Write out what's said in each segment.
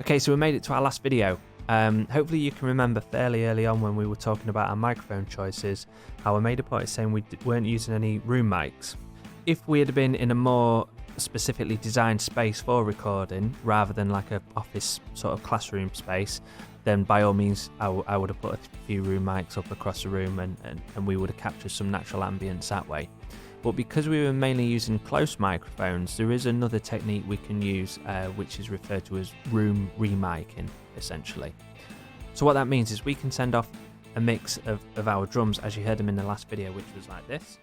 Okay, so we made it to our last video. Hopefully you can remember fairly early on when we were talking about our microphone choices, how I made a point saying we weren't using any room mics. If we had been in a more specifically designed space for recording, rather than like a office sort of classroom space, then by all means I would have put a few room mics up across the room and we would have captured some natural ambience that way. But because we were mainly using close microphones, there is another technique we can use, which is referred to as room remiking, essentially. So what that means is we can send off a mix of our drums as you heard them in the last video, which was like this.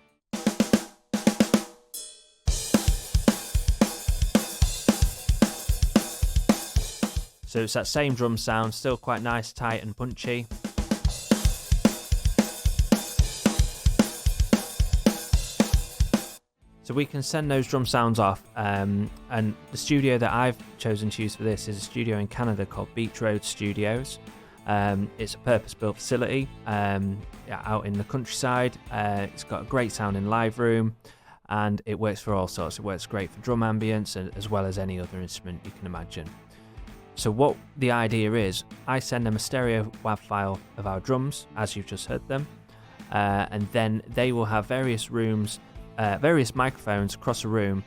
So it's that same drum sound, still quite nice, tight and punchy. So we can send those drum sounds off, and the studio that I've chosen to use for this is a studio in Canada called Beach Road Studios. It's a purpose-built facility out in the countryside. It's got a great sounding live room, and it works for all sorts. It works great for drum ambience as well as any other instrument you can imagine. So what the idea is, I send them a stereo WAV file of our drums, as you've just heard them, and then they will have various microphones across a room,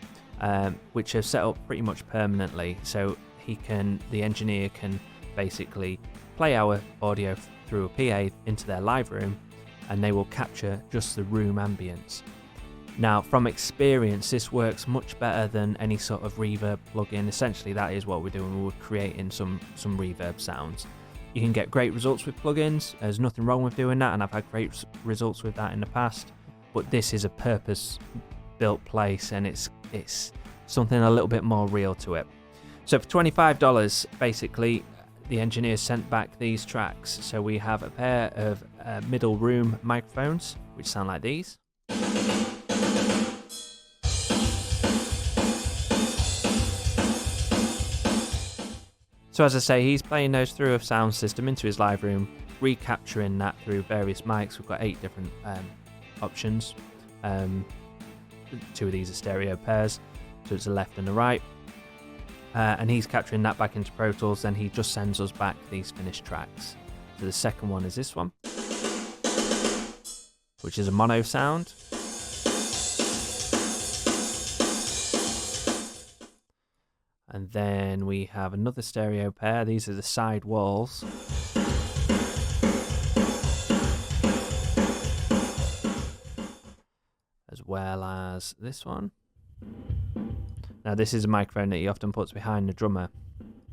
which are set up pretty much permanently. So the engineer can basically play our audio through a PA into their live room, and they will capture just the room ambience. Now, from experience, this works much better than any sort of reverb plugin. Essentially, that is what we're doing. We're creating some reverb sounds. You can get great results with plugins. There's nothing wrong with doing that, and I've had great results with that in the past. But this is a purpose-built place, and it's something a little bit more real to it. So for $25, basically, the engineers sent back these tracks. So we have a pair of middle room microphones, which sound like these. So as I say, he's playing those through a sound system into his live room, recapturing that through various mics. We've got 8 different options. 2 of these are stereo pairs, so it's a left and a right. And he's capturing that back into Pro Tools, then he just sends us back these finished tracks. So the second one is this one, which is a mono sound. And then we have another stereo pair. These are the side walls. As well as this one. Now this is a microphone that he often puts behind the drummer,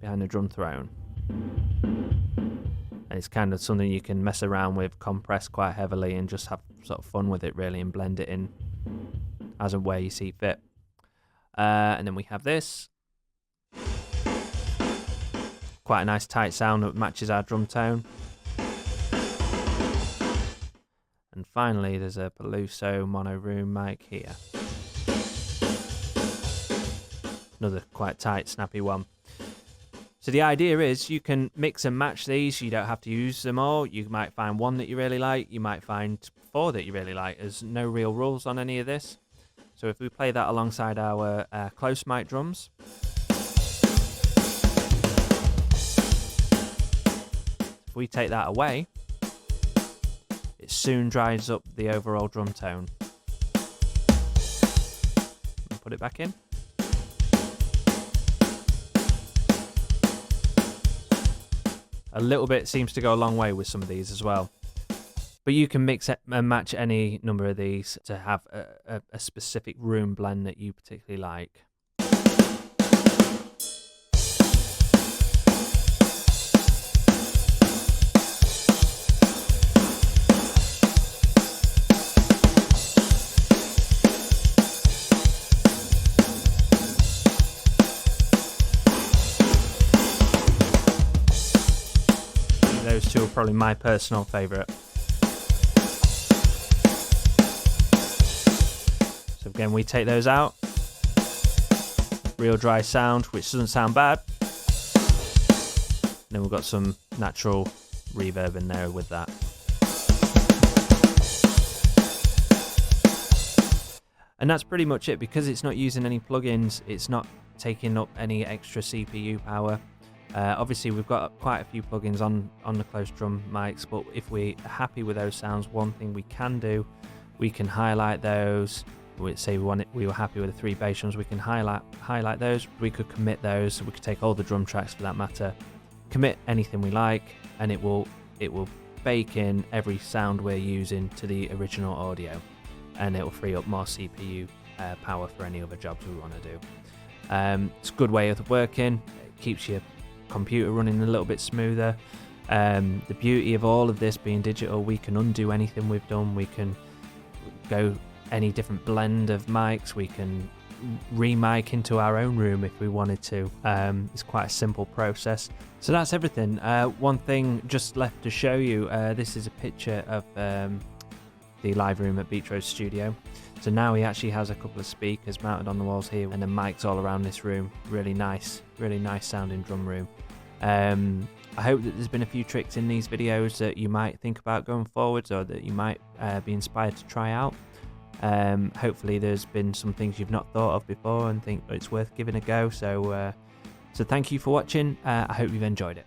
behind the drum throne. And it's kind of something you can mess around with, compress quite heavily, and just have sort of fun with it really, and blend it in as and where you see fit. And then we have this. Quite a nice tight sound that matches our drum tone. And finally, there's a Peluso mono room mic here. Another quite tight, snappy one. So the idea is you can mix and match these. You don't have to use them all. You might find one that you really like. You might find 4 that you really like. There's no real rules on any of this. So if we play that alongside our close mic drums. If we take that away, it soon dries up the overall drum tone. And put it back in. A little bit seems to go a long way with some of these as well. But you can mix and match any number of these to have a specific room blend that you particularly like. Those 2 are probably my personal favourite. So again, we take those out. Real dry sound, which doesn't sound bad. And then we've got some natural reverb in there with that. And that's pretty much it. Because it's not using any plugins, it's not taking up any extra CPU power. Obviously we've got quite a few plugins on the close drum mics, but if we're happy with those sounds, one thing we can do, we can highlight those. Say we were happy with the 3 bass drums, we can highlight those. We could commit those. We could take all the drum tracks for that matter, commit anything we like, and it will bake in every sound we're using to the original audio, and it will free up more CPU power for any other jobs we want to do. It's a good way of working. It keeps your computer running a little bit smoother. The beauty of all of this being digital, we can undo anything we've done. We can go any different blend of mics. We can remic into our own room if we wanted to. It's quite a simple process. So that's everything. One thing just left to show you, this is a picture of the live room at Beatro's studio. So now he actually has a couple of speakers mounted on the walls here, and the mics all around this room. Really nice sounding drum room. I hope that there's been a few tricks in these videos that you might think about going forwards, or that you might be inspired to try out. Hopefully there's been some things you've not thought of before and think it's worth giving a go. So thank you for watching. I hope you've enjoyed it.